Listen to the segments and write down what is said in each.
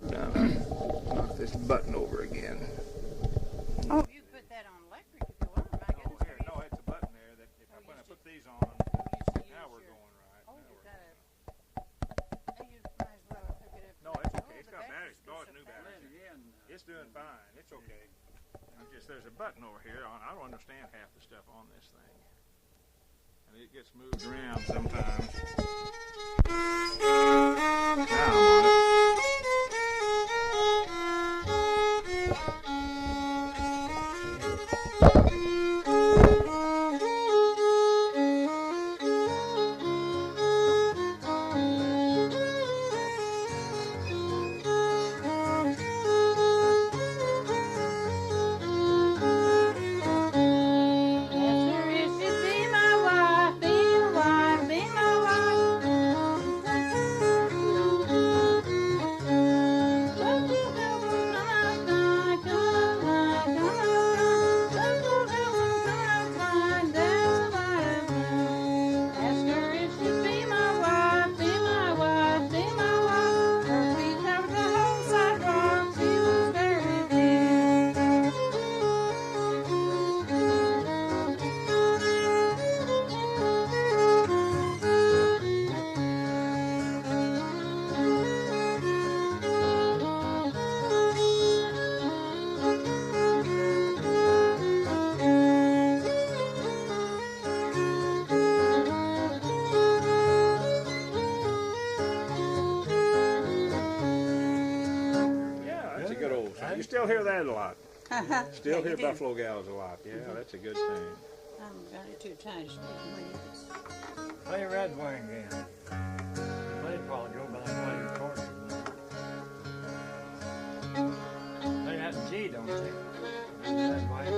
Knock this button over again. Oh, you put that on electric if you want. My goodness. Oh, here, no, it's a button there that if when I put these on, now we're going right. Oh, you got it. You might as well hook it up. No, it's okay. It's got batteries. Oh, it's new batteries. It's doing fine. It's okay. Just there's a button over here. I don't understand half the stuff on this thing. And it gets moved around sometimes. Now I'm on it. You still hear that a lot. Still hear Buffalo Gals a lot. Yeah, that's a good thing. I haven't got it too tight to stick my ears. Play Redwing again. Played a while ago, but I play your chords. They have G, don't they? Redwing.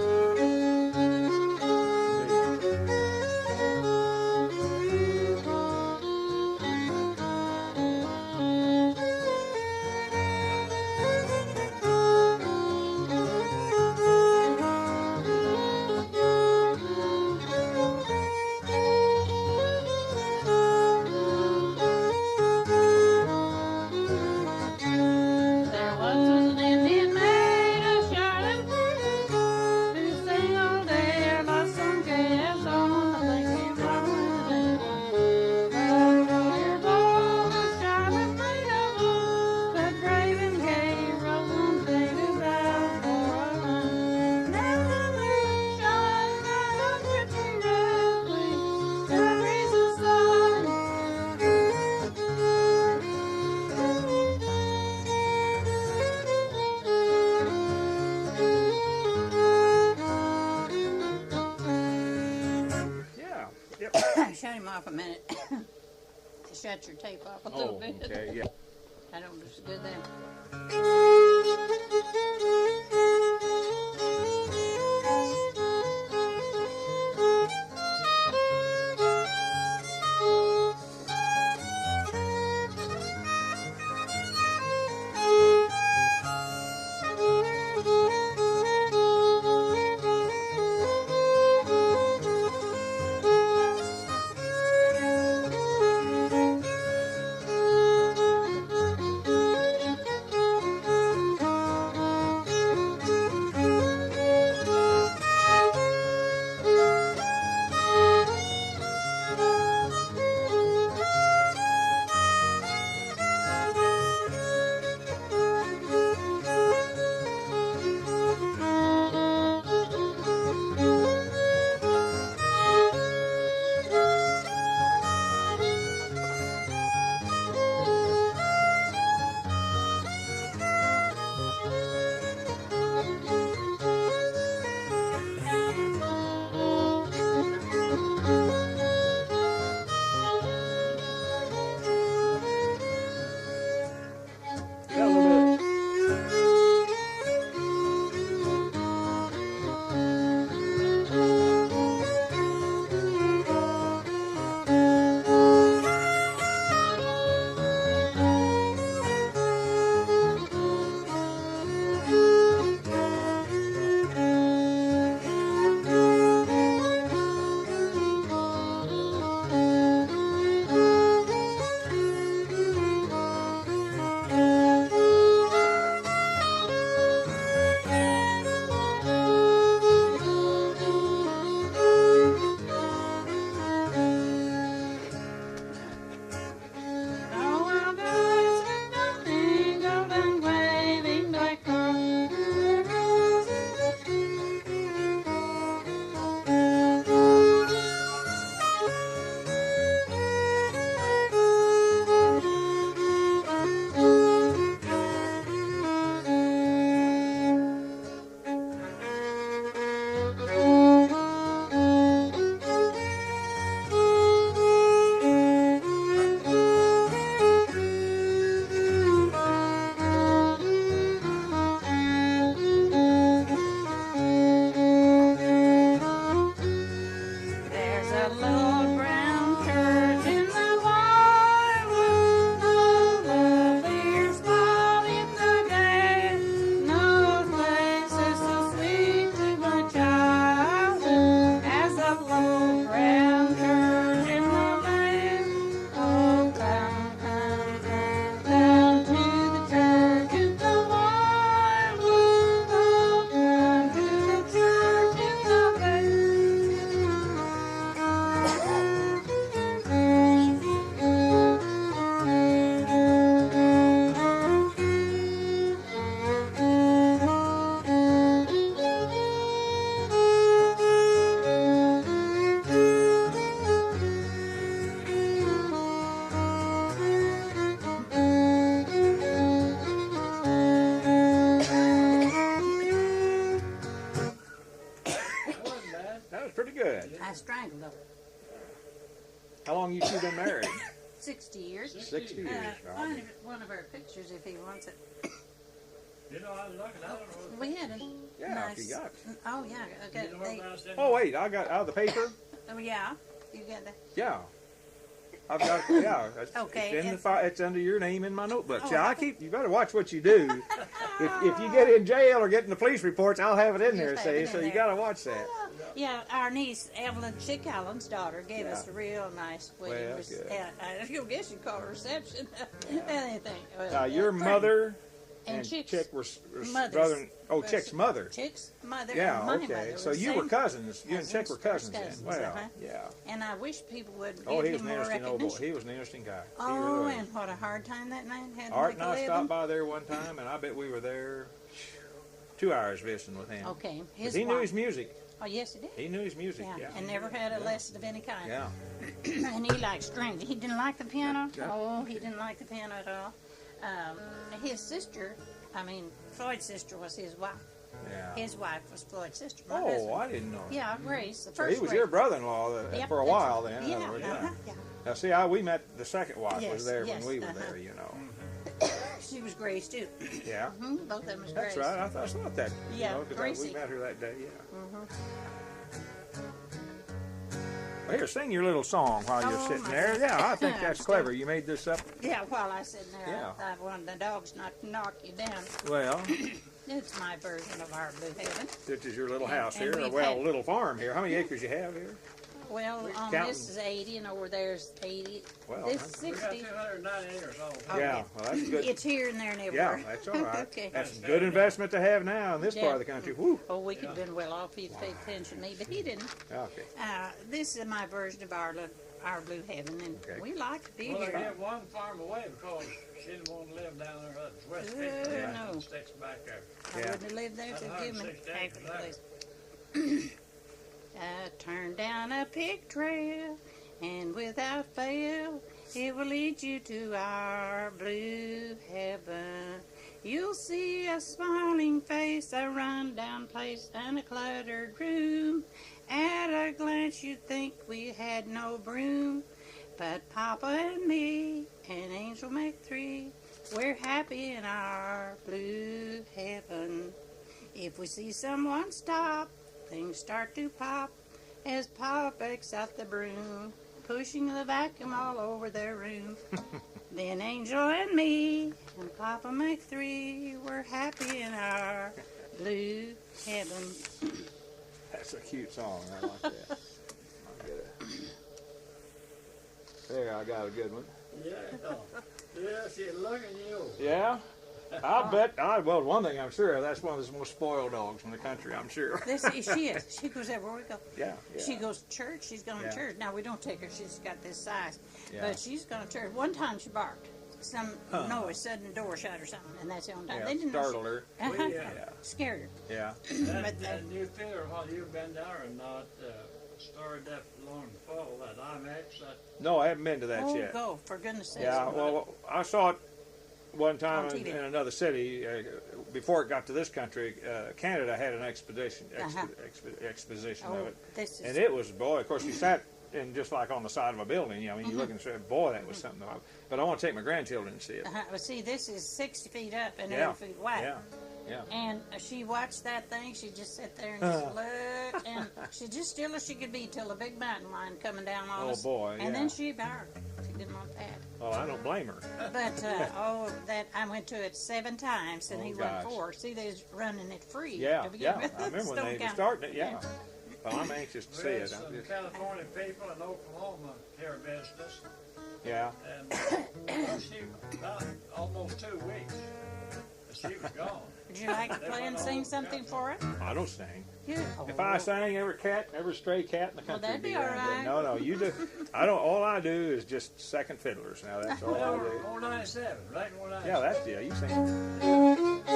Shut him off a minute. Shut your tape off a little bit. Okay, yeah. I don't do so good then. little brown church in the wildwood, no lovelier spot in the day. No place is so sweet to my childhood as a little brown church in the lane. Oh, come, come, come down to the church in the wildwood. Oh, come to the church in the That was pretty good. I strangled him. How long you two been married? 60 years. 60 years. Find one of our pictures if he wants it. You know, I was looking, I don't know. We had a Yeah, nice. if you got it. Oh yeah. Okay. You know what I said? Oh, wait, I got out of the paper? Oh yeah. You got that. Yeah. I've got it, yeah. Okay, It's, in the and- it's under your name in my notebook. Oh, See, I okay. keep, you better watch what you do. If you get in jail or get in the police reports, I'll have it in there, Just have see, it so in you there. got to watch that. Yeah, our niece Evelyn Chick Allen's daughter gave us a Yeah. real nice wedding. Well, Rece- good. I guess you call it a reception. Anything. Your Frank. mother And and Chick's Chick were mother's- brother. Oh, was- Chick's mother. Chick's mother. Yeah, and my okay. mother So were you were same- cousins. You and Chick were Cousins, cousins then. cousins, Well, uh-huh. yeah. And I wish people would Oh, give he was him an more interesting old boy. recognition. He was an interesting guy. He Oh, really was. and what a hard time that man had to Art make and a I living. stopped by there one time, and I bet we were there 2 hours visiting with him. Okay, 'Cause his he knew wife- his music. Oh, yes, he did. He knew his music, Yeah, yeah. and never had a lesson of any kind. Yeah. And he liked strings. He didn't like the piano. Yeah. Oh, he didn't like the piano at all. His sister, Floyd's sister was his wife. Yeah. His wife was Floyd's sister. My Oh, husband. I didn't know. Yeah, Grace, the So first he was Grace. your brother-in-law Yep, for a that's- while then. in Yeah, other words, yeah. Now, see, we met the second wife Yes, was there yes, when we were uh-huh. there, you know. She was Grace, too. Yeah. Both of them was That's Grace. right. I thought that. Yeah, You know, 'cause Gracie. we met her that day, yeah. Well, here, sing your little song while you're Oh, sitting my there. goodness. Yeah, I think I'm that's still- clever. You made this up. Yeah, while I was sitting there, Yeah. I wanted the dogs not to knock you down. Well, It's my version of our blue heaven. this is your little And- house and here, or we've well, had- little farm here. How many acres you have here? Well, on counting. this is 80, and over there's 80. Well, This that's- is We got 60. 290 acres all. Oh, yeah, yeah. well, that's good. It's here and there and Yeah, everywhere. that's all right. Okay. That's a good investment to have now in this part of the country. Woo. Oh, we could have been well off if he'd paid attention to me, but he didn't. Okay. This is my version of our blue heaven, and Okay. we like to be Well, they here. gave one farm away because she didn't want to live down there. That's West Oh, 50 no. sticks back there. I Yeah. wouldn't have lived there That's to give me 160 half of the acres place. Turn down a pig trail, and without fail, it will lead you to our blue heaven. You'll see a smiling face, a run-down place, and a cluttered room. At a glance, you'd think we had no broom. But Papa and me and Angel make three. We're happy in our blue heaven. If we see someone stop, things start to pop as Papa breaks out the broom, pushing the vacuum all over their room. Then Angel and me and Papa make three. We're happy in our blue heaven. That's a cute song. I like that. I'll get it. There, I got a good one. Yeah, yeah, she's looking you. Yeah? I bet, well, one thing I'm sure of, that's one of the most spoiled dogs in the country, I'm sure. She is. She goes everywhere we go. Yeah, yeah. She goes to church. She's going Yeah. to church. Now, we don't take her. She's got this size. Yeah. But she's going to church. One time she barked. Some noise, sudden door shut or something, and that's the only time. Yeah, They didn't know startled her. Uh-huh. Well, yeah. Yeah. Scared her. Yeah. That new figure while you've been there and not started that long fall, that IMAX, that No, I haven't been to that Oh, yet. go, for goodness sakes. Yeah, well, I saw it one time On in TV. another city. Before it got to this country, Canada had an exposition Uh-huh. of Oh, it. this is... And it was, boy, of course, you sat in just like on the side of a building. You know, I mean, you look and say, boy, that was something. But I want to take my grandchildren to see it. Well, see, this is 60 feet up and Yeah. 80 feet wide. Yeah. Yeah. And she watched that thing. She just sat there and just looked, and she just still as she could be till a big mountain lion coming down on us. Oh boy, And yeah. then she barked. She didn't want that. Well, I don't blame her. But that I went to it 7 times, and Oh, he gosh. went 4. See, they was running it free. Yeah, to begin yeah. with. I remember when Don't they were count. starting it. Yeah. Well, I'm anxious to We see had it. some I'm just- California people in Oklahoma here visited us, yeah. and she about almost 2 weeks. She was gone. Would you like to play and sing something for us? I don't sing. Yeah. If I sang, every stray cat in the Well, country that'd would be around all here. right. No, you do. I don't. All I do is just second fiddlers. Now that's all I do. 197, right? 197. Yeah, that's you sing.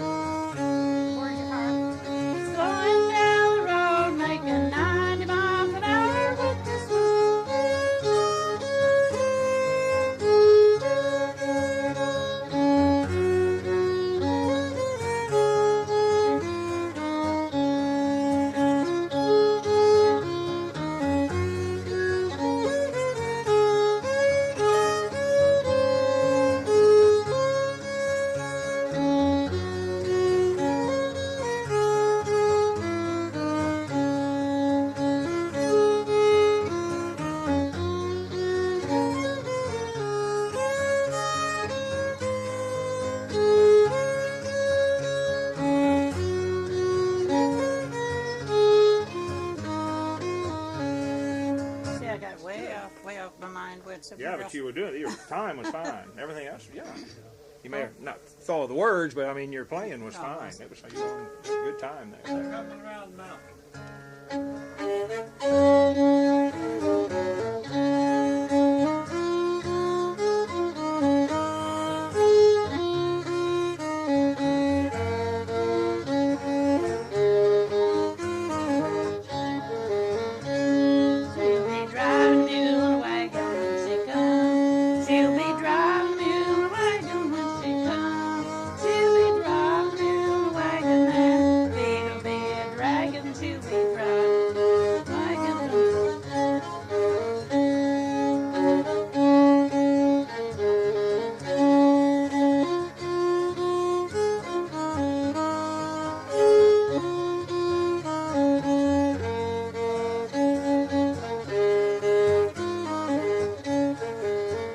Where's your heart? Going down the road, making 90 miles an hour with this See, I got way off my mind with something Yeah, else. but you were doing it. Your time was fine. Everything else, yeah. You may have not followed the words, but I mean, your playing was fine. It was you were on a good time there. They're coming around the mountain. She'll be driving mule wagon when she comes. She'll be driving mule wagon when she comes. She'll be driving mule wagon and feet'll be a dragon. She'll be driving wagon.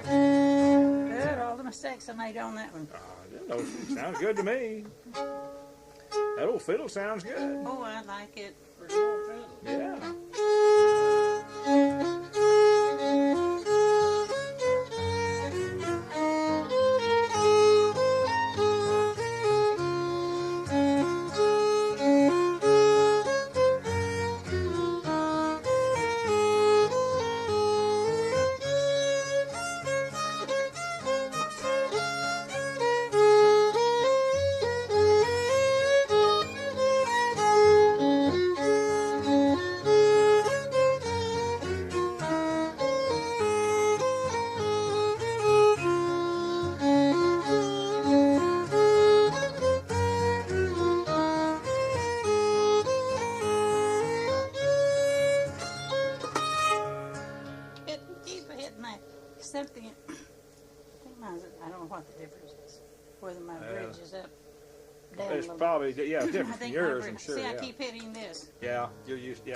Good, all the mistakes I made on that one. Sounds good to me. That old fiddle sounds good. Oh, I like it. Pretty old fiddle. Yeah. Keep hitting that. Something. I think mine's. I don't know what the difference is. Whether my bridge is up, down a It's little probably I different from think my yours. bridge. I'm sure. See, I Yeah. keep hitting this. Yeah. You're used. Yeah.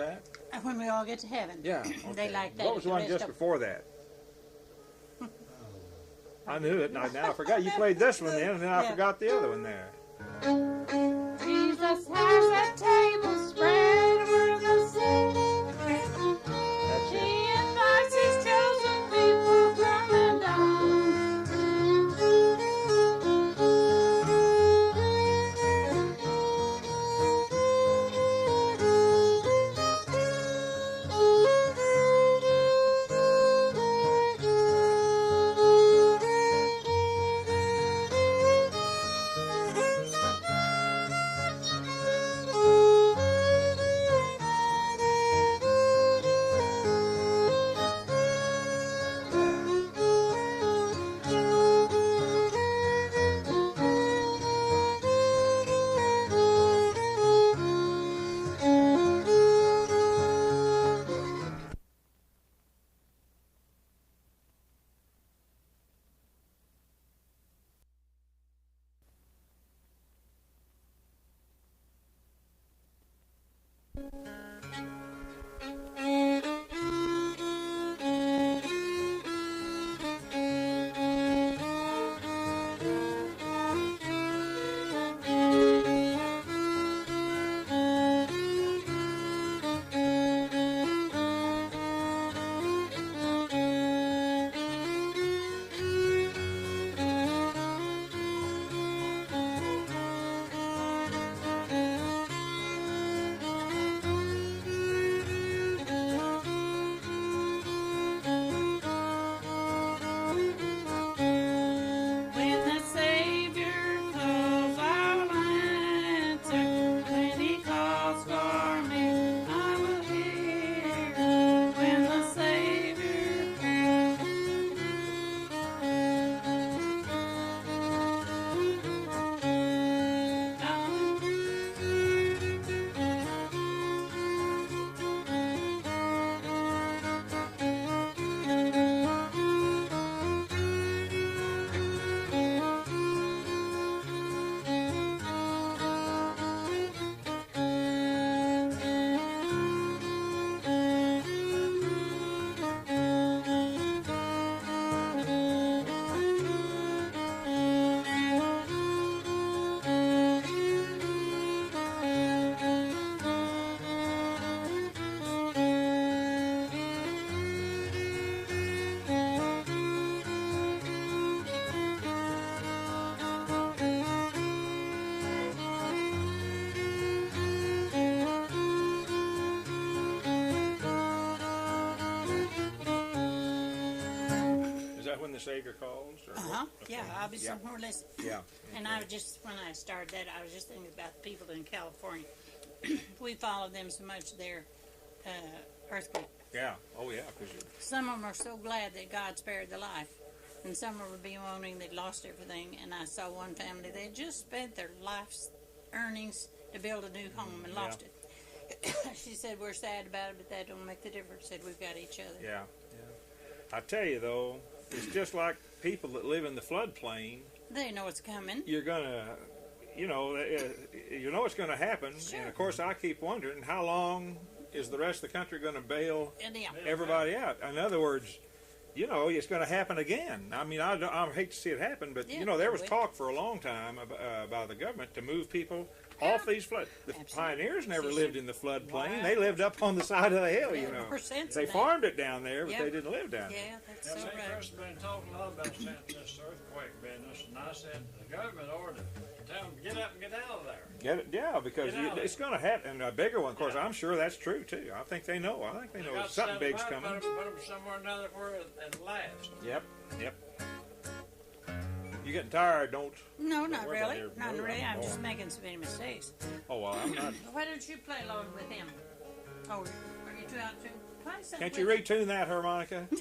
that? When we all get to heaven. Yeah. They okay. like that. What was the one rest just of- before that? I knew it. Now I forgot. You played this one then, and then I Yeah. forgot the other one there. Jesus has a table spread where the sick. That's He it. invites his chosen people come and The Savior calls? Or Uh-huh. what? Yeah, I'll be Yeah. somewhere listening. Yeah. And I was just, when I started that, I was just thinking about the people in California. We followed them so much, their earthquake. Yeah. Oh, yeah. Because Some of them are so glad that God spared their life. And some of them would be moaning they'd lost everything. And I saw one family, they just spent their life's earnings to build a new home and lost it. She said, we're sad about it, but that don't make the difference. Said, we've got each other. yeah. Yeah. I tell you though, it's just like people that live in the floodplain. They know it's coming. You're gonna, you know it's going to happen. Sure. And of course, I keep wondering how long is the rest of the country going to bail And yeah. everybody out? In other words, you know, it's going to happen again. I mean, I hate to see it happen, but Yeah, you know, there was it will. talk for a long time by the government to move people off these flood. The Absolutely. pioneers never Sure. lived in the floodplain. Wow. They lived up on the side of the hill, you know. More sense They of that. farmed it down there, but Yeah. they didn't live down there. Yeah, that's Yeah, so see, right. Chris has been talking a lot about since this earthquake business, and I said the government ought to tell them get up and get out of there. Get it? Yeah, because Get out of it's going to happen. And a bigger one, of course, I'm sure that's true, too. I think they know. I think they know got something set big's up, coming. Put them somewhere or another where it lasts. Yep, yep. You getting tired, don't... No, not worry about really. it. Not No, really. I'm no. just making so many mistakes. Oh, well, I'm not... Why don't you play along with him? Oh, are you two out too? Play something Can't you with retune that harmonica? him.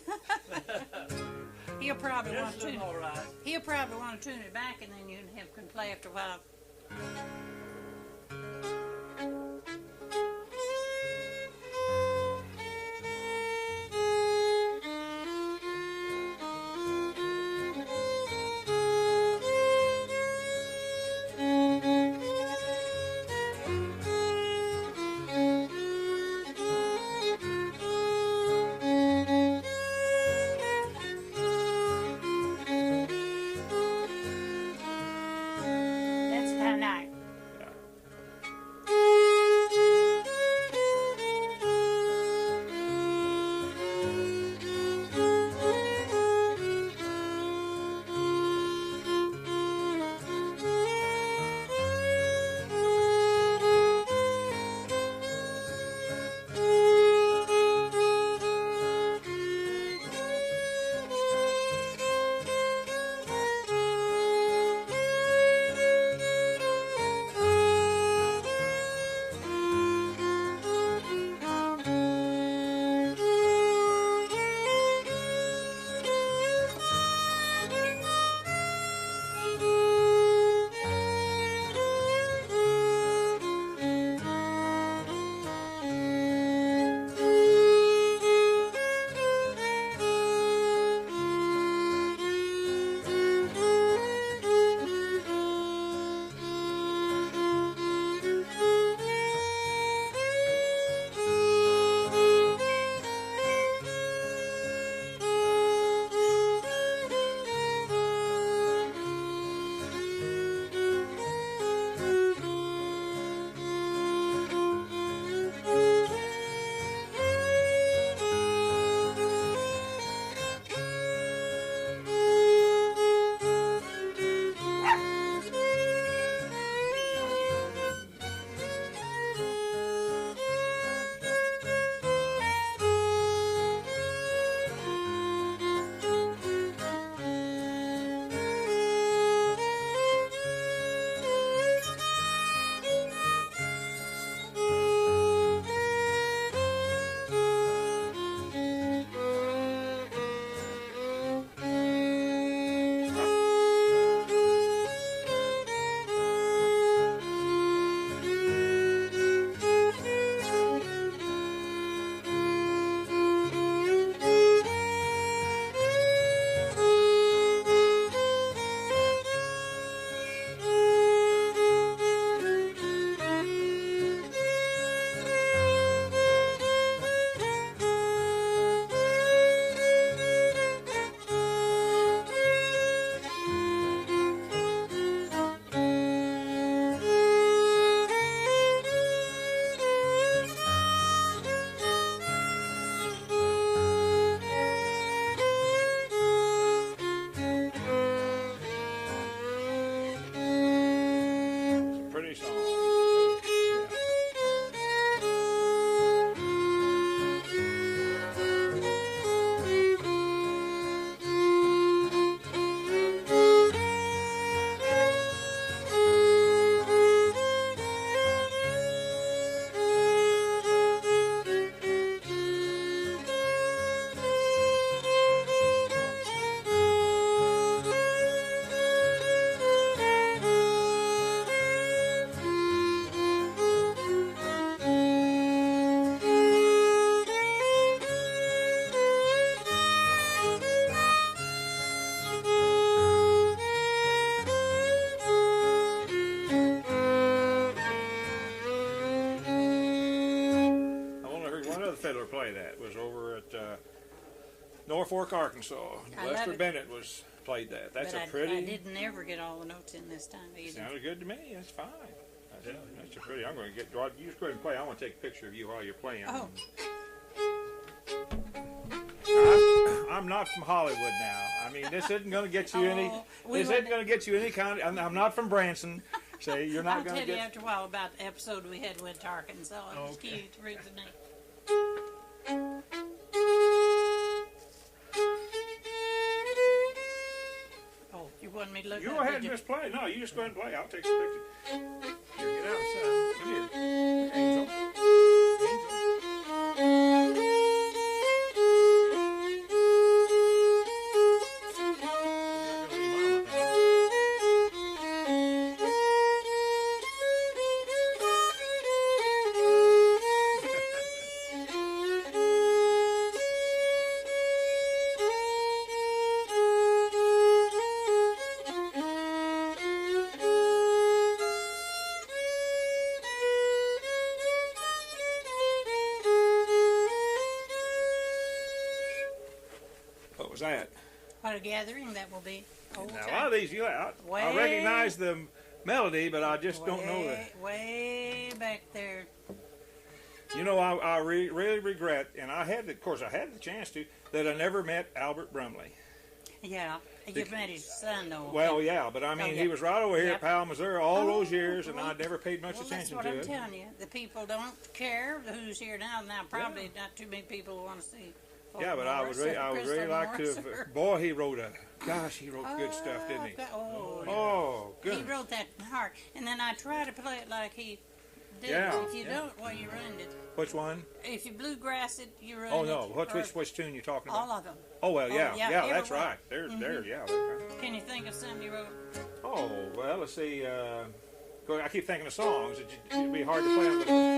He'll probably want This to is tune all right. He'll probably want to tune it back, and then you and him can play after a while. play that. It was over at Norfolk, Arkansas. Lester Bennett played that. That's but a pretty. I didn't ever get all the notes in this time either. Sounded good to me. That's fine. That's a pretty. I'm going to get. You just go ahead and play. I want to take a picture of you while you're playing. Oh. I'm not from Hollywood now. I mean, this isn't going to get you any. This isn't going to get you any kind of. I'm not from Branson. Say you're not going to get. I'll tell you after a while about the episode we had with Arkansas. It was cute. Read the name. Oh, you want me to look? You go ahead and just play. No, you just go ahead and play. I'll take some pictures. Here, get out, son. Come here, Angel. What was that? What a gathering that will be. Now, a lot of these, I recognize the melody, but I just don't know that. Way back there. You know, I really regret, and I had the chance to, that I never met Albert Brumley. Yeah, you've met his son, though. Well, yeah, but I mean, he was right over here at Powell, Missouri all those years, and I never paid much attention to it. That's what I'm telling you. The people don't care who's here now. Now, probably not too many people want to see. Yeah, but I would really like to have. Boy, he wrote good stuff, didn't he? Good. He wrote that hard, and then I try to play it like he did. Yeah. If you don't, well, you ruined it. Which one? If you bluegrass it, you ruined it. Oh no, which tune you talking about? All of them. Oh well, yeah, that's way. right. They're Can you think of some you wrote? Oh well, let's see. I keep thinking of songs. It'd be hard to play them.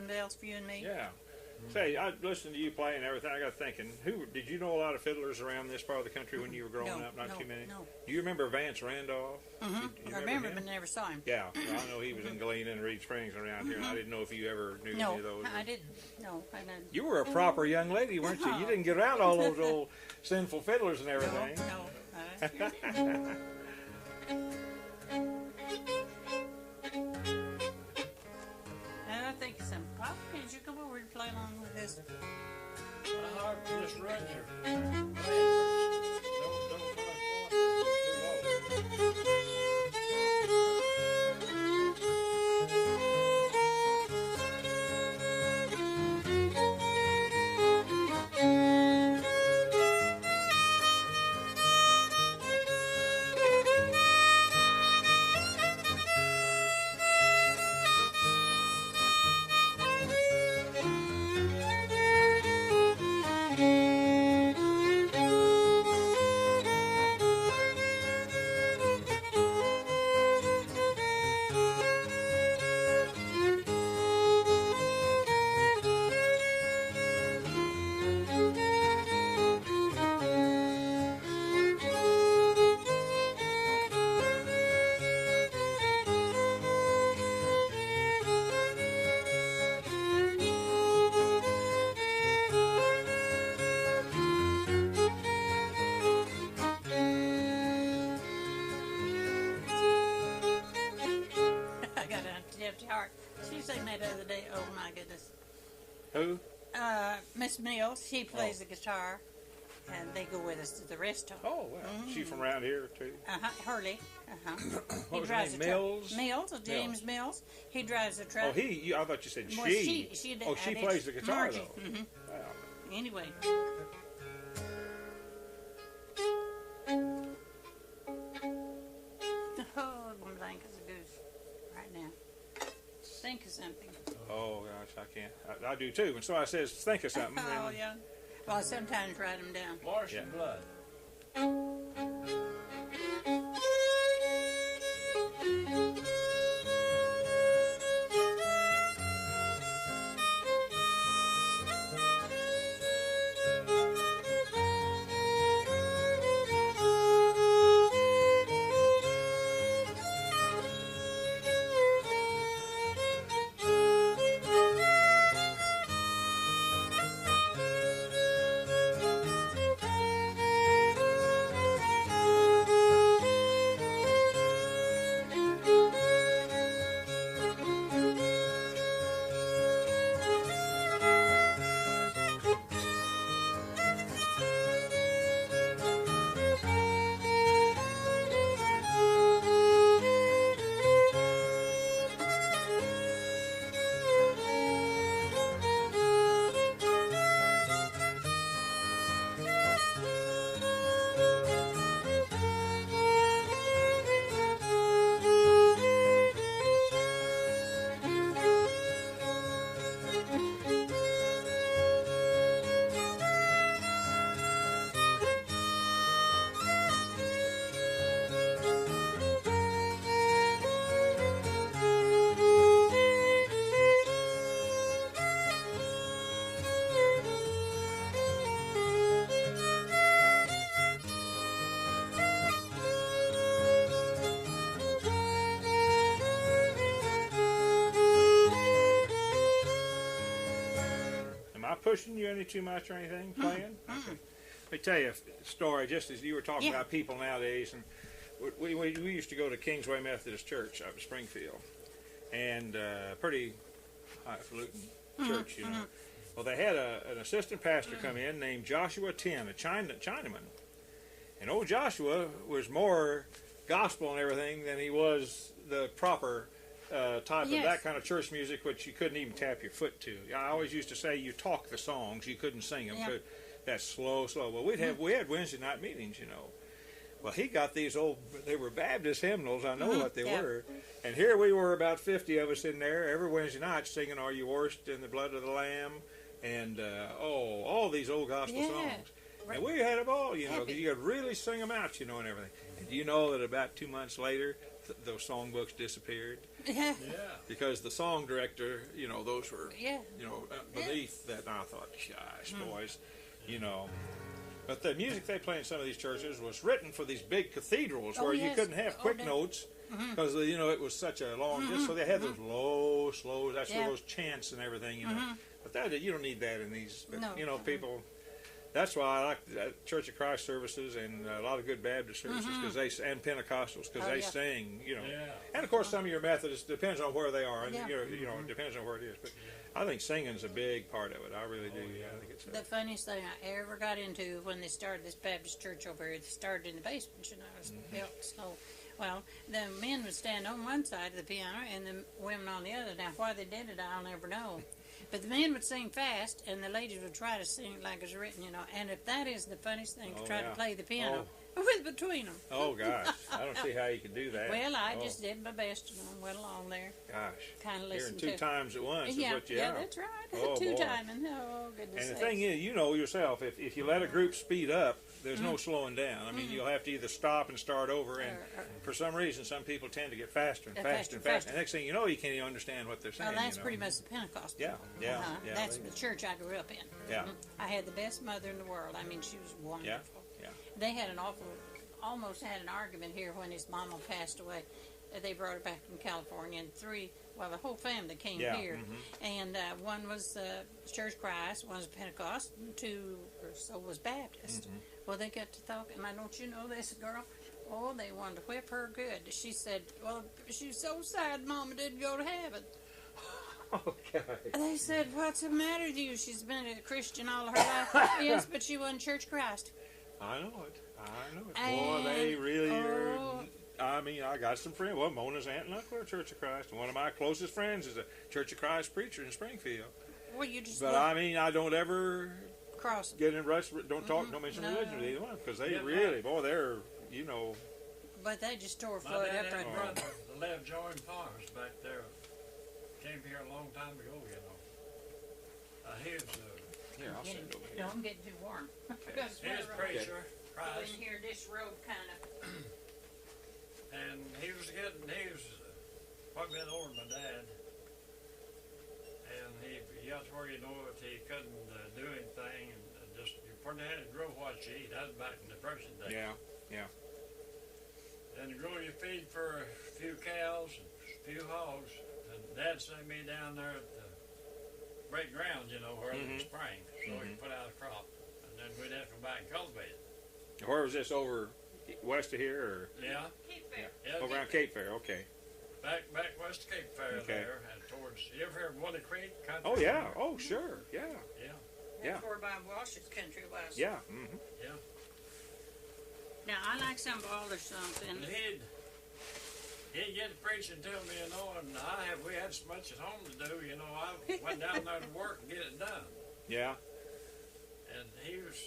bells for you and me. Yeah. Say, I listened to you play and everything. I got thinking, did you know a lot of fiddlers around this part of the country when you were growing up? Not too many. No. Do you remember Vance Randolph? I remember him, but never saw him. Yeah, well, I know he was in Galena and Reed Springs around here. And I didn't know if you ever knew any of those. No, I didn't. No, I didn't. You were a proper young lady, weren't you? You didn't get around all those old sinful fiddlers and everything. No. And I think some pop. Could you come over and play along with this? My heart just run here. She sang that the other day. Oh my goodness. Who? Miss Mills. She plays the guitar, and they go with us to the rest of them. Oh, well. She from around here, too? Hurley. What was her name? Mills? Mills, James Mills. He drives the truck. Oh, he? I thought you said well, she. She plays the guitar, Margie. though. Wow. Anyway. Oh, I'm thinking of a goose right now. Think of something. Oh, gosh, I can't. I do, too. When somebody says, think of something. Oh, yeah. Well, I sometimes write them down. Martian blood. Pushing you any too much or anything playing? Okay. Let me tell you a story, just as you were talking about people nowadays. And we used to go to Kingsway Methodist Church up in Springfield, and pretty highfalutin church, you know. Well, they had an assistant pastor come in named Joshua Tin, a Chinaman. And old Joshua was more gospel and everything than he was the proper type of that kind of church music, which you couldn't even tap your foot to. I always used to say you talk the songs, you couldn't sing them. Yeah. That's slow. Well, we had Wednesday night meetings, you know. Well, he got these they were Baptist hymnals, I know what they were. And here we were, about 50 of us in there every Wednesday night singing Are You Washed in the Blood of the Lamb? And, all these old gospel songs. And we had them all, you know, because you could really sing them out, you know, and everything. And do you know that about 2 months later, those songbooks disappeared? Yeah. Because the song director, those were, Yeah. beneath that. And I thought, gosh, boys, But the music they play in some of these churches was written for these big cathedrals where you couldn't have quick notes because, it was such a long distance. So they had those low, slows. That's where those chants and everything, But that you don't need that in these. But, people. That's why I like Church of Christ services and a lot of good Baptist services and Pentecostals because they sing, And of course, some of your Methodists depends on where they are, and it depends on where it is. But I think singing's a big part of it. I really do. I think it's the funniest thing I ever got into when they started this Baptist church over here. They started in the basement, I was built so. Well, the men would stand on one side of the piano and the women on the other. Now, why they did it, I'll never know. But the men would sing fast, and the ladies would try to sing like it's written, And if that is the funniest thing, to try to play the piano with between them. Oh, gosh. I don't see how you could do that. Well, I just did my best and I went along there. Gosh. Kind of listened to 2 times at once is what you Yeah, that's right. Oh, 2 boy. timing. Oh, goodness. And the thing is, yourself, if you let a group speed up, there's no slowing down. I mean, you'll have to either stop and start over, and for some reason, some people tend to get faster and faster and faster. And next thing you know, you can't even understand what they're saying. Well, that's pretty much the Pentecostal. Yeah. That's the church I grew up in. Yeah. I had the best mother in the world. I mean, she was wonderful. Yeah. They had almost had an argument here when his mama passed away. They brought her back from California, and the whole family came here. And one was Church of Christ, one was Pentecost, and 2 or so was Baptist. Well, they got to talking. And don't you know this girl? Oh, they wanted to whip her good. She said, well, she's so sad Mama didn't go to heaven. Okay. They said, what's the matter with you? She's been a Christian all her life. Yes, but she wasn't Church of Christ. I know it. Boy, they really are. I mean, I got some friends. Well, Mona's aunt and uncle are Church of Christ. And one of my closest friends is a Church of Christ preacher in Springfield. Well, you just. But I mean, I don't ever cross. Get in rush. Don't mention religion with either one because they really, they're But they just tore Floyd up right there. The left joint farmers back there came here a long time ago. He was. I'll send it over here. Don't get too warm. His preacher. In here, this road kind of. And he was quite a bit older than my dad. And he got to where he couldn't do anything, and you probably had to grow what you eat. That was back in the Depression days. Yeah. And to grow your feed for a few cows and a few hogs. And Dad sent me down there at the break ground, where it was spring, so we could put out a crop. And then we'd have to come back and cultivate it. Where was this, over west of here? Or? Yeah. Cape Fair. Yeah, around Cape Fair, okay. Back west of Cape Fair there, and towards, you ever heard of Woody Creek? Country? Oh, yeah. Oh, sure. Yeah. That's where Bob Walsh's country was. Yeah. Yeah. Now, I like some Balder songs. And he'd get to preaching to me, and we had so much at home to do, I went down there to work and get it done. Yeah. And he was,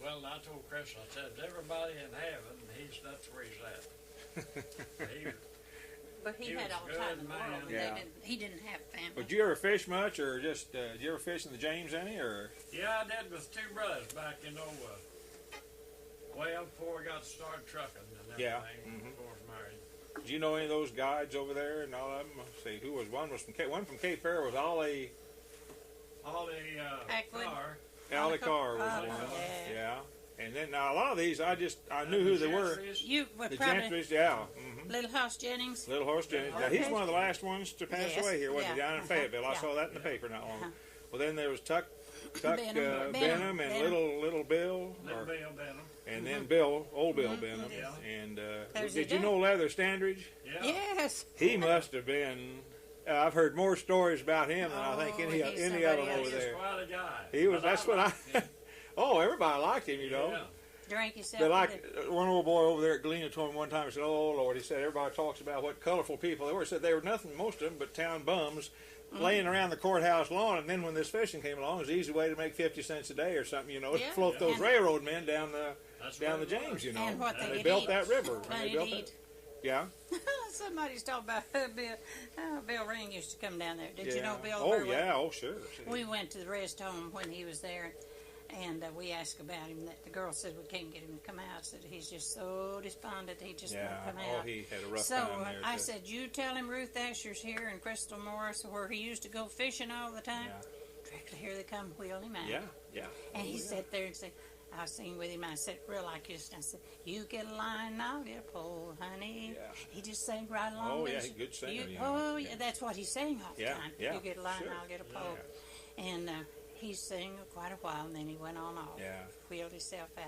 I told Chris, I said, everybody in heaven, that's where he's at. But he had all the time in the world. Yeah. He didn't have family. But did you ever fish much, or just, did you ever fish in the James any, or? Yeah, I did with 2 brothers back, way up before we got to start trucking and everything, before I was married. Do you know any of those guides over there and all of them? Let's see, who was one from Cape Fair was Ollie Carr. Ollie Carr was one. Yeah. And then now a lot of these I knew who they were. You were the probably Gentries, yeah. Little House Jennings. Little Horse Jennings. Now he's one of the last ones to pass away here, wasn't he? Down in Fayetteville. I saw that in the paper not long ago. Well, then there was Tuck Benham and Little Bill. Little Bill Benham. And then Old Bill Benham. And did you know Leather Standridge? Yeah. Yes. He must have been. I've heard more stories about him than I think any of them over there. He was quite a guy. He was. That's what I. Oh, everybody liked him, Yeah. Drank himself. But like one old boy over there at Galena told me one time, he said, "Oh Lord," he said, "everybody talks about what colorful people they were." He said they were nothing, most of them, but town bums laying around the courthouse lawn. And then when this fishing came along, it was an easy way to make 50 cents a day or something, to float those railroad men down the James, And what they built that river. Plenty to eat. Yeah. Somebody's talking about Bill Ring used to come down there. Did you know Bill? Oh, yeah. Oh, sure. We went to the rest home when he was there. And we asked about him. That the girl said we can't get him to come out. Said he's just so despondent he just won't come out. Oh, he had a rough So time there. I said, you tell him Ruth Asher's here and Crystal Morris, where he used to go fishing all the time. Yeah. Directly here they come, wheel him out. Yeah. And he sat there and said, I was singing with him. I said, real like this. And I said, you get a line and I'll get a pole, honey. Yeah. He just sang right along. Oh, with yeah, us. he's a good singer, You- you know. Oh, yeah, that's what he's saying all the time. Yeah, You get a line sure. and I'll get a pole. And he sang quite a while, and then he went on off. Yeah. Wheeled himself out.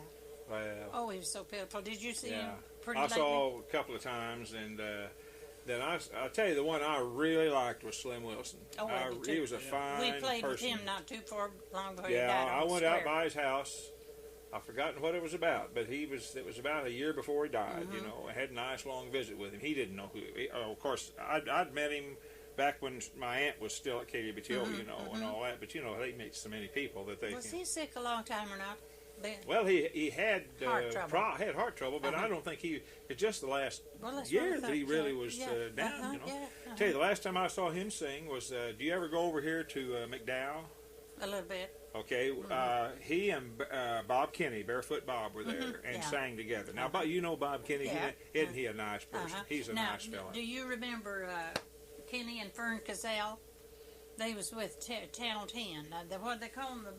Well, Oh, he was so pitiful. Did you see him yeah. pretty I lately? saw a couple of times, and then I'll tell you the one I really liked was Slim Wilson. Oh, I did too. He was a fine We played person. with him not too far long before he Yeah, died. I on the went out square. by his house. I've forgotten what it was about, but it was about a year before he died, you know. I had a nice long visit with him. He didn't know of course, I'd met him back when my aunt was still at KWTO, you know, and all that. But, you know, they meet so many people that they Was can... he sick a long time or not? Ben? Well, he had Heart trouble. had heart trouble, but I don't think it's just the last Well, that's year what I that he thought, really yeah. was Yeah. down, you know. Yeah, Tell you, the last time I saw him sing was, do you ever go over here to McDowell? A little bit. Okay, he and Bob Kenny, Barefoot Bob, were there and Yeah. sang together. Now, you know Bob Kenny, Yeah. isn't he a nice person? He's a now, nice fella. Do you remember Kenny and Fern Cazell? They was with Channel 10. What they call them, the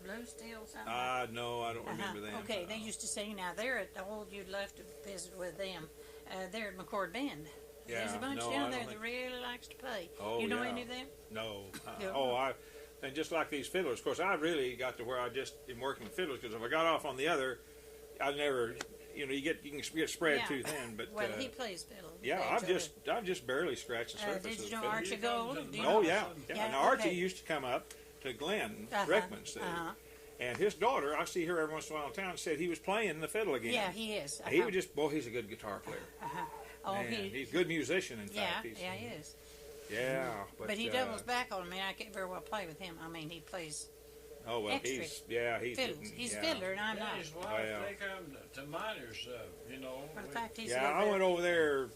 Blue Steel something? No, I don't remember them. Okay, they used to sing. Now, they're at the old, you'd love to visit with them. They're at McCord Bend. There's a bunch no, down I there don't that think- really likes to play. Oh, You know yeah. any of them? No. Yeah. And just like these fiddlers, of course, I really got to where I just am working with fiddlers, because if I got off on the other, I never, you know, you can get spread Yeah. too thin. But Well, he plays fiddle. yeah, They I've just barely scratched the surface did of you the know fiddle. Archie Gold? Do you Oh know- yeah. Yeah, Now Archie okay. used to come up to Glenn Uh-huh, Rickman, see, uh-huh. and his daughter, I see her every once in a while in town, said he was playing the fiddle again. Yeah, he is. He would just, he's a good guitar player. Oh, Man, he's a good musician, in yeah, fact. yeah, he is. Yeah, But he doubles back on me. I can't very well play with him. I mean, he plays Oh well, extra he's fiddles. He's yeah. a fiddler, and I'm Yeah, not. his wife, yeah. they come to miners, you know. But in fact, he's a Yeah, little I bit- went over there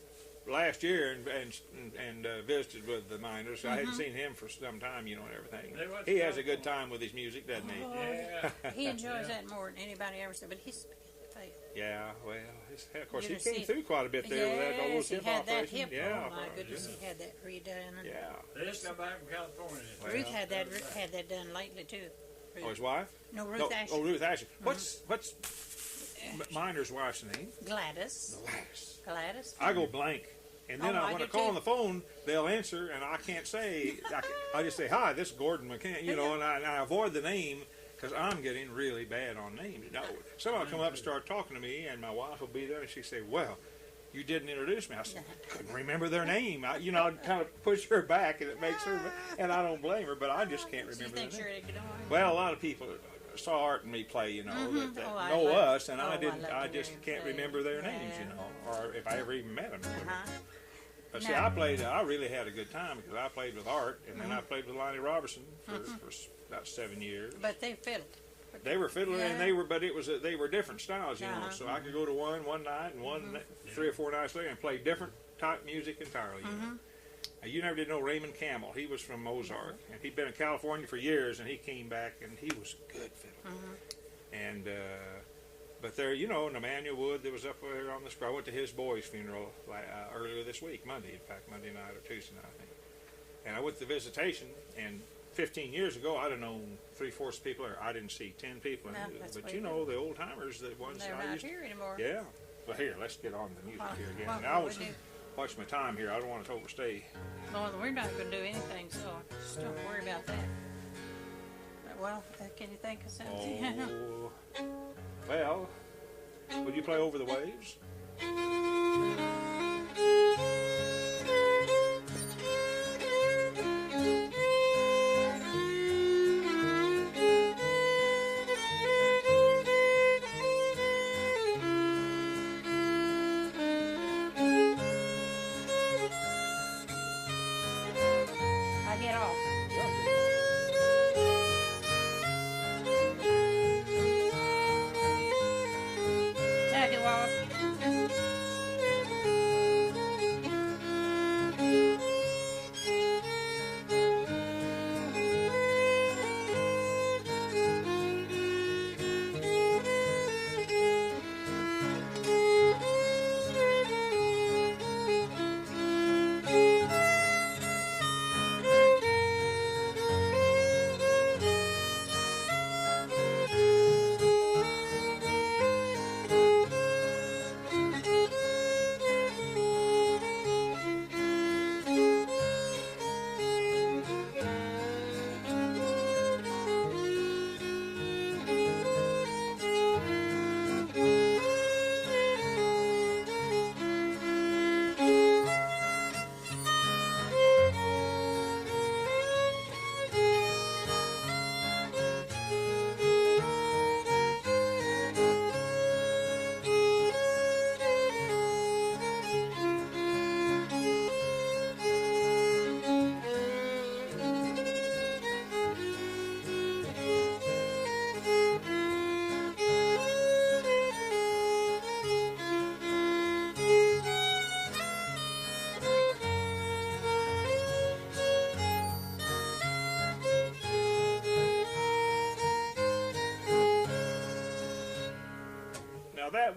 last year and visited with the Miners. I hadn't seen him for some time, you know, and everything. They went He to has a good California. time with his music, doesn't he? Yeah. He enjoys that more than anybody ever said. But he's beginning to play. Yeah, well, of course, You he ever came see- through quite a bit there with that, all those Yes, he hip had that operations. hip. Yeah, Oh my goodness, he had that redone. yeah. They just got back from California. Ruth had that done lately too. Ruth. Oh, his wife? No, Ruth Asher. Oh, Ruth Asher. What's Miner's wife's name? Gladys. Gladys. I go blank. And then Oh, I when I do call too. on the phone, they'll answer, and I can't say. I just say, "Hi, this is Gordon McCann," you know, and I avoid the name because I'm getting really bad on names. You know, somebody will come up and start talking to me, and my wife will be there, and she say, "Well, you didn't introduce me." I said, "Couldn't remember their name." I'd kind of push her back, and it makes her, and I don't blame her, but I just can't Do you remember think their sure name. it could on? Well, a lot of people saw Art and me play, you know, that Oh, I know love- us, and oh, I I didn't. love I to hear just him can't play. remember their names, you Yeah. know, or if I ever even met them. But see, Now- I really had a good time because I played with Art, and then I played with Lonnie Robertson for about 7 years. But they fiddled. They were fiddling, and Yeah. they were different styles, you know. So I could go to one night and one 3 or 4 nights later and play different type music entirely. You know? You never did know Raymond Campbell. He was from Ozarks, and he'd been in California for years, and he came back, and he was a good fiddler. And but there, you know, and Emmanuel Wood that was up there on the square. I went to his boy's funeral earlier this week, Monday, in fact, Monday night or Tuesday night, I think. And I went to the visitation, and 15 years ago, I'd have known 3/4 people there. I didn't see 10 people. No, that's But what you you know, the old timers, the ones They're that I not used to. here anymore. Yeah. Well, here, let's get on to the music here again. What Now, I would was we do? watch my time here. I don't want to overstay. Well, we're not going to do anything, so just don't worry about that. Well, can you think of something? Oh, well, would you play Over the Waves? I get off. Tug it, Wallace.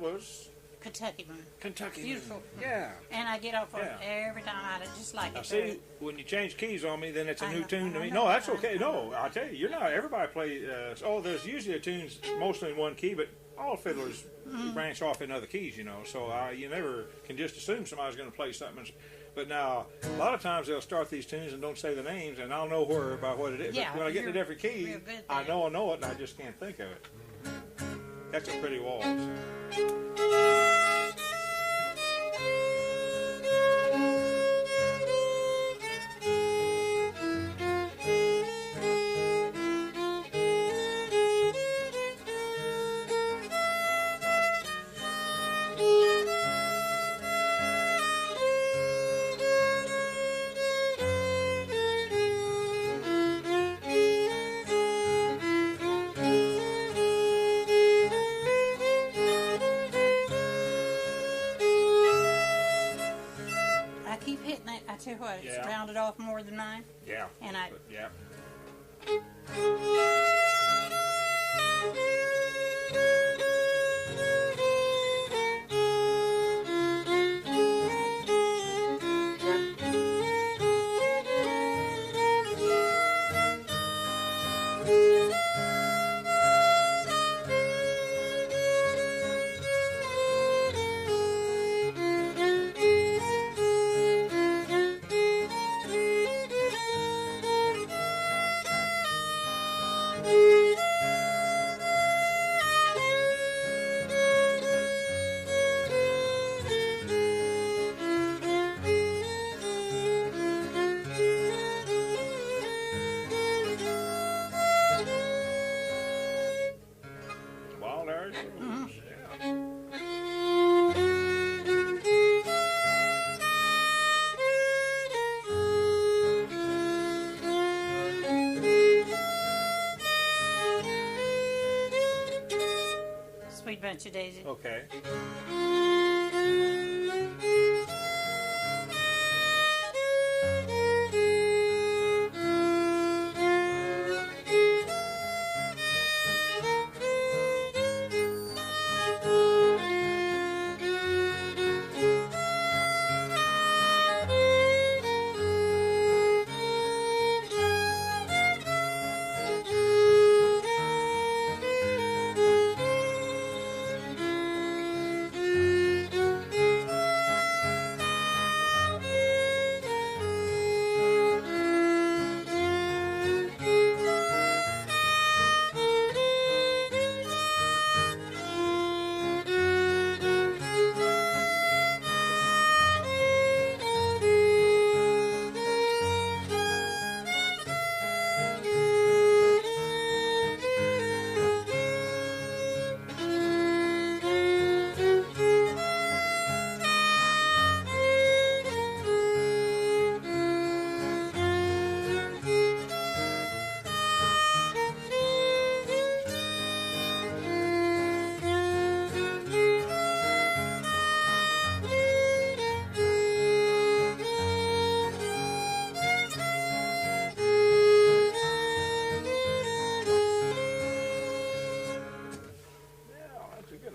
was Kentucky moon. Kentucky. Beautiful. Yeah. And I get off on it Yeah. every time. I just like Now it. see, when you change keys on me, then it's a I new know, tune to I me. know, No, that's I okay. know. No, I tell you, you're not. Everybody plays. There's usually a tunes mostly in one key, but all fiddlers branch off in other keys. You know, so you never can just assume somebody's going to play something. But now, a lot of times they'll start these tunes and don't say the names, and I'll know where by what it is. Yeah, but when I get to you're different keys, real good I there. know it, and I just can't think of it. That's a pretty waltz. I keep hitting it. I tell you what, it's Yeah. rounded off more than mine. Yeah. And I Yeah. Wild Irish. Yeah. Sweet bunch of daisies. Okay.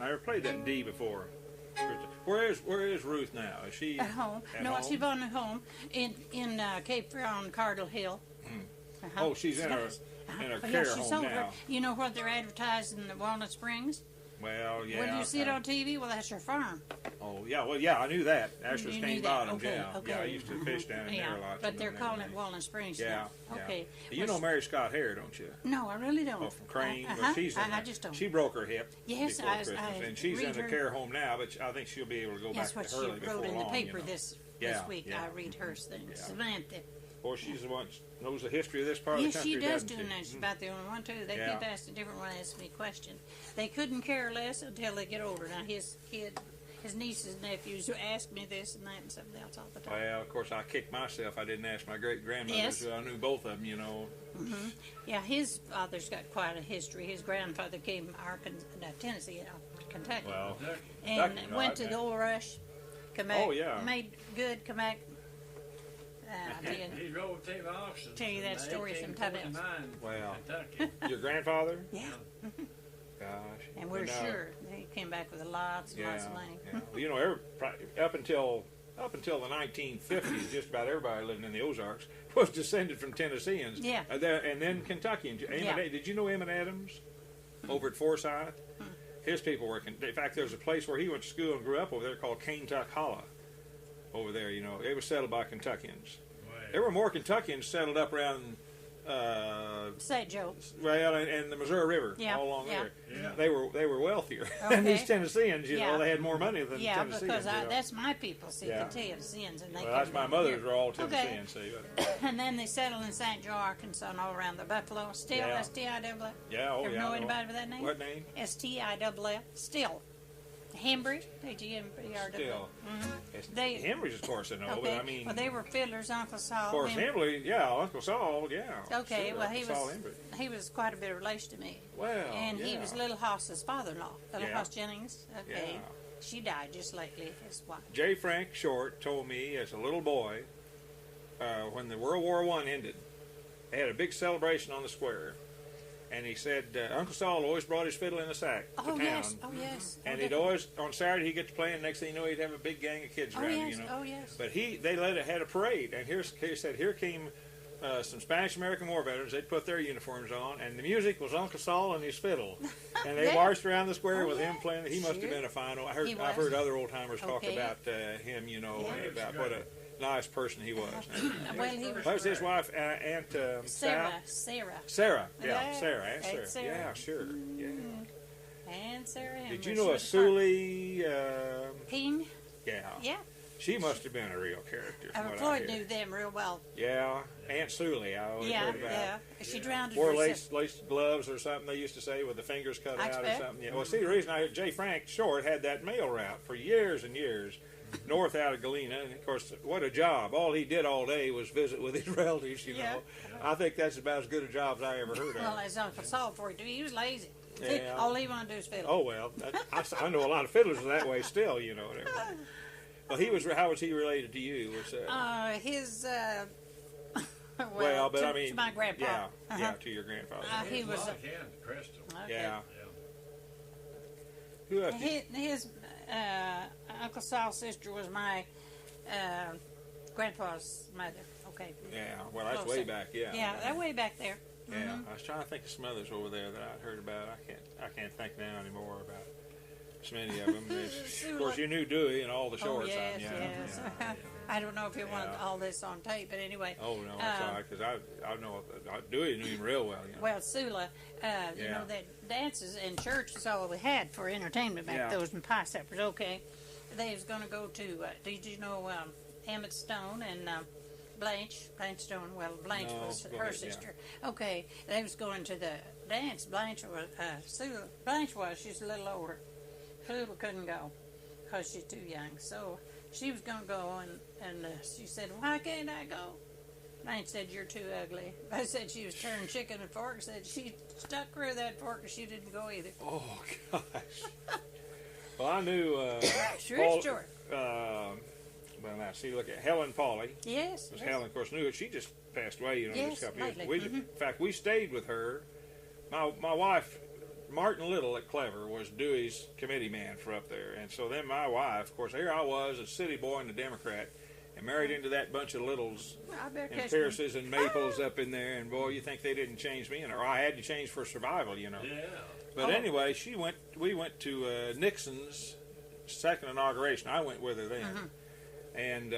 I never played that in D before. Where is Ruth now? Is she At home. at No, home? she's on at home in Cape Fear on Cardle Hill. Oh, she's in her Yeah, care she's home over. now. You know what they're advertising in the Walnut Springs? Well, yeah. When you see it on TV, well, that's her farm. Oh, yeah. Well, yeah, I knew that. Asher's You knew Cane that. Bottoms. Okay, Yeah, okay. yeah. I used to fish down in Yeah, there a lot. but they're and calling it everything. Walnut Springs Yeah, now. yeah. Okay. You know Mary Scott Hare, don't you? No, I really don't. Oh, from Crane. Uh-huh. Well, she's in I there. just don't. She broke her hip Yes, before I Christmas, and she's in read the her- care home now. But I think she'll be able to go That's back what to she early before wrote in the long, paper you know. this Yeah, week. yeah. I read her thing. Yeah. Samantha. Of course, she's the one that knows the history of this part Yes, of the she country. does doesn't do she? that. She's about the only one, too. They Yeah. keep asking different ones, ask me questions. They couldn't care less until they get older. Now, his nieces and nephews ask me this and that and something else all the time. Well, of course, I kicked myself. I didn't ask my great grandmother, Yes. so I knew both of them. You know. Yeah, his father's got quite a history. His grandfather came from Tennessee, Kentucky, Well, and Kentucky, went right, to yeah. the gold rush. Come back, Oh, yeah. made good. Come back. Did. He drove Tim Austin. Tell you that story sometime else. Wow. Kentucky. Your grandfather? Yeah. Gosh. And we're sure he came back with lots and lots of money. Yeah. Well, you know, up until the 1950s, just about everybody living in the Ozarks was descended from Tennesseans. Yeah. And then Kentuckians. Did you know Emmett Adams over at Forsyth? His people were. In fact, there's a place where he went to school and grew up over there called Kaintuck Hollow. Over there, you know, it was settled by Kentuckians. Right. There were more Kentuckians settled up around. St. Joe. Well, and the Missouri River, all along there. Yeah. They were wealthier than these Tennesseans. You know, they had more money than Tennesseans. Because you know. that's my people. See, the Tennesseans, and they. Well, that's my mother's here. were all Tennesseans. See, but. And then they settled in St. Joe, Arkansas, and all around the Buffalo. Still, S-T-I-double-F. Yeah, oh Ever yeah. know anybody with that name? What name? S-T-I-double-F. Still. Hembry, H-E-M-B-R-W. Still. They- Hembry's, of course, I know, Okay. but I mean. Well, they were fiddlers, Uncle Saul. Of course, Hembry, Uncle Saul, yeah. Okay, sure, well, Uncle Saul Hembry. he was quite a bit of relation to me. Well, And he was Little Hoss's father-in-law, Little Yeah. Hoss Jennings. Okay. Yeah. She died just lately, his wife. J. Frank Short told me as a little boy, when the World War I ended, they had a big celebration on the square. And he said Uncle Saul always brought his fiddle in a sack to town. Yes. Oh, yes. And he'd always, on Saturday, he'd get to play, and next thing you know, he'd have a big gang of kids around him, you know. Oh, yes. But they had a parade, and he said, here came some Spanish-American war veterans. They'd put their uniforms on, and the music was Uncle Saul and his fiddle. And they marched around the square with him playing. He must have been a fine old. I've heard other old-timers talk about him, you know, about what a nice person he was. Well, he was. That was his wife, Aunt Sarah. Sarah, Yeah, Sarah, Aunt Sarah. Aunt Sarah. Yeah, sure, yeah. And Sarah. Did you know a Suley? Ping? Yeah. Yeah. She must have been a real character. From what I Floyd hear. knew them real well. Yeah, Aunt Suley. I always heard about. Yeah. She drowned Wore herself. lace gloves or something. They used to say with the fingers cut I out or expect. something. Yeah. Well, see, the reason J. Frank Short had that mail route for years and years, north out of Galena, and of course, what a job! All he did all day was visit with his relatives. You know, I think that's about as good a job as I ever heard of. Well, as Uncle Saul for you, he was lazy. Yeah. All he wanted to do is fiddle. Oh well, I know a lot of fiddlers that way still. You know, whatever. Well, how was he related to you? Well, but I mean, to my grandpa. Yeah, to your grandfather. He was. Crystal. Okay. Yeah. Who else? His Uncle Saul's sister was my grandpa's mother. Okay. Yeah, well, that's Closer. way back. Yeah. Yeah, that way back there. Yeah, I was trying to think of some others over there that I'd heard about. I can't think now anymore about so many of them. Of course, you knew Dewey and all the shorts. Oh, yes, on, yes. Yeah. I don't know if you wanted all this on tape, but anyway. Oh no, that's all right because I know Dewey knew him real well. You know. Well, Sula, you know that dances in church is all we had for entertainment back those and pie suppers. Okay, they was going to go to. Did you know Emmett Stone and Blanche Stone? Well, Blanche was her sister. Yeah. Okay, they was going to the dance. Blanche was Sula. Blanche was. She's a little older. Sula couldn't go because she's too young. So she was going to go, and she said, "Why can't I go?" Blanche said, "You're too ugly." I said she was turning chicken and fork. Said she stuck through that fork and she didn't go either. Oh gosh. Well, I knew. Sure, Paul, sure. Well, now see, look at Helen Pauley. Yes. Because Helen, of course, knew it. She just passed away, you know, Yes, just a couple years. lately. In fact, we stayed with her. My wife, Martin Little at Clever, was Dewey's committee man for up there, and so then my wife, of course, here I was, a city boy and a Democrat, and married into that bunch of Littles and Pierces and Maples up in there, and boy, you think they didn't change me, or I had to change for survival, you know. Yeah. But anyway, we went to Nixon's second inauguration. I went with her then, and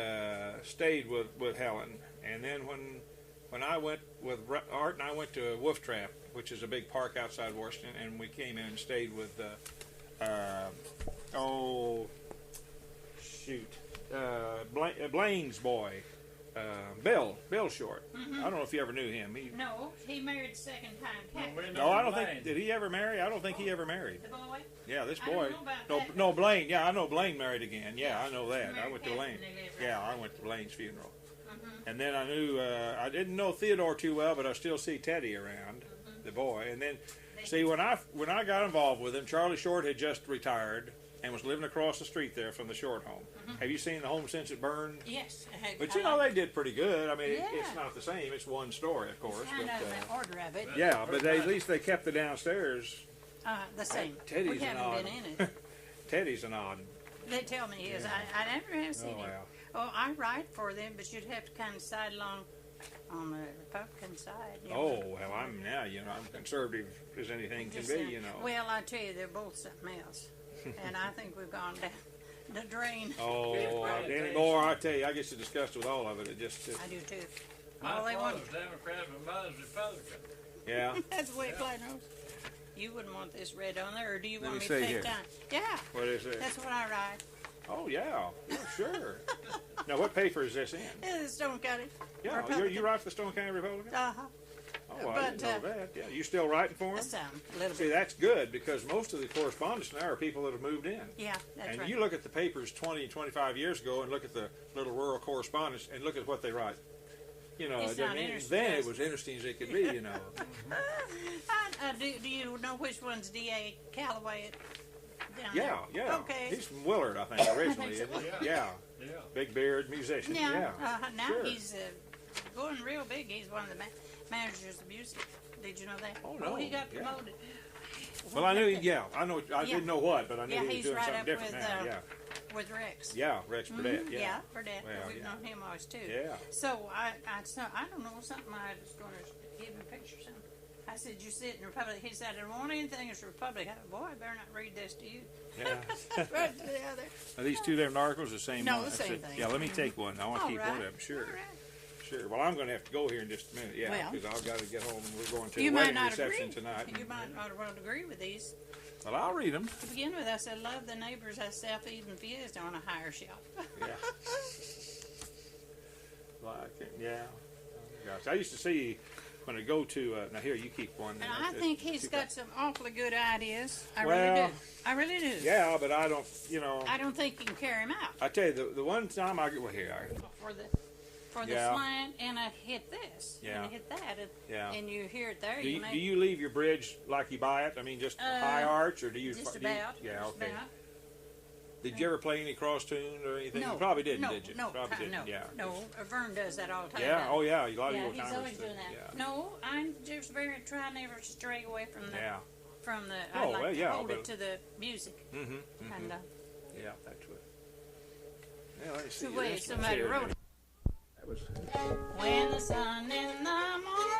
stayed with Helen. And then when I went with Art and I went to Wolf Trap, which is a big park outside Washington, and we came in and stayed with Blaine's boy, Bill Short. I don't know if you ever knew him. No, he married second time. No, I don't think. Did he ever marry? I don't think he ever married. The boy? Yeah, this I don't boy. know about that. No, Blaine. Yeah, I know Blaine married again. Yeah, I know that. I married went to Catherine, Blaine. they lived Yeah, right I went to Blaine's funeral. And then I knew. I didn't know Theodore too well, but I still see Teddy around, the boy. And then, see, when I got involved with him, Charlie Short had just retired and was living across the street there from the Short home. Have you seen the home since it burned? Yes. But you know they did pretty good. I mean, it's not the same. It's one story, of course. I know the order of it. Yeah, but at least they kept the downstairs The same. Teddy's we an haven't odd. been in it. Teddy's an odd. They tell me he is. Yeah. I never have seen Oh, him. wow. Oh, I write for them, but you'd have to kind of side along on the Republican side. You know. Oh, well, I'm conservative as anything can Just, be, you know. Well, I tell you, they're both something else. And I think we've gone down the drain. Oh, anymore, I tell you, I get so disgusted with all of it. It just, I do too. My All they want. father's Democrat, my mother's Republican. yeah. That's the way Clyde knows. You wouldn't want this red on there, or do you Let want me me to see take here. time? Yeah, What is it? that's what I write. Oh, yeah. Sure. Now, what paper is this in? Yeah, the Stone County. Yeah, Republican. you write for the Stone County Republican? Uh-huh. Oh, I didn't know that. Yeah, you still writing for them? A little See, bit. that's good because most of the correspondents now are people that have moved in. Yeah, that's And right. you look at the papers 20, 25 years ago and look at the little rural correspondents and look at what they write. You know, It's not interesting, then is it was interesting as it could be, you know. Do you know which one's D.A. Calloway down Yeah, there? yeah. Okay. He's from Willard, I think, originally. I think so. Isn't he? Yeah. Yeah. Big beard musician. Now, Yeah. now Sure. he's going real big. He's one of the managers of music. Did you know that? Oh, no. he got Yeah. promoted. Well, I knew, I know, I Yeah. didn't know what, but I knew Yeah, he was he's doing right something up different with, now. Yeah. With Rex. Yeah, Rex Burdett. Mhm, Yeah. Burdett. Well, We've yeah. known him always too. Yeah. So I don't know something. I was going to give him a picture. Something. I said, "You sit in Republic." He said, "I don't want anything as Republic." I said, "Boy, I better not read this to you." Yeah. Right to the other. Are these two different articles the same No, one? the That's same it. thing. Yeah, let me take one. I want to All keep right. one of them. Sure. All right. Sure. Well, I'm going to have to go here in just a minute. Yeah, Well, because I've got to get home and we're going to You a might wedding not reception agree. tonight. You might not well agree with these. Well, I'll read them. To begin with, I said, "Love the neighbors I self-eating fiesta on a higher shelf." Yeah. Like it. Yeah. Oh, gosh, I used to see when I go to. Now here, you keep one. And I think he's got some awfully good ideas. I Well, really do. I really do. Yeah, but I don't. You know. I don't think you can carry him out I tell you, the one time I get here, for the Yeah. flying, and I hit this, Yeah. and I hit that, Yeah. and you hear it there. do you may you leave your bridge like you buy it? I mean, just high arch, or do you? just do you- about. Yeah. just Okay. about. Did you ever play any cross tune or anything? No, You probably didn't, no, did you? No, Probably didn't. no, Yeah. no. Vern does that all the time. Yeah. Oh, yeah. A lot of Yeah, old he's timers always do. doing that. Yeah. No, I'm just very try never to stray away from the Yeah. from the. Oh, I like well, to yeah, hold but- it to the music, Mm-hmm. Mm-hmm. and Yeah, that's what. Yeah, let me see. the way This one's somebody here. wrote it. That was. When the sun in the morning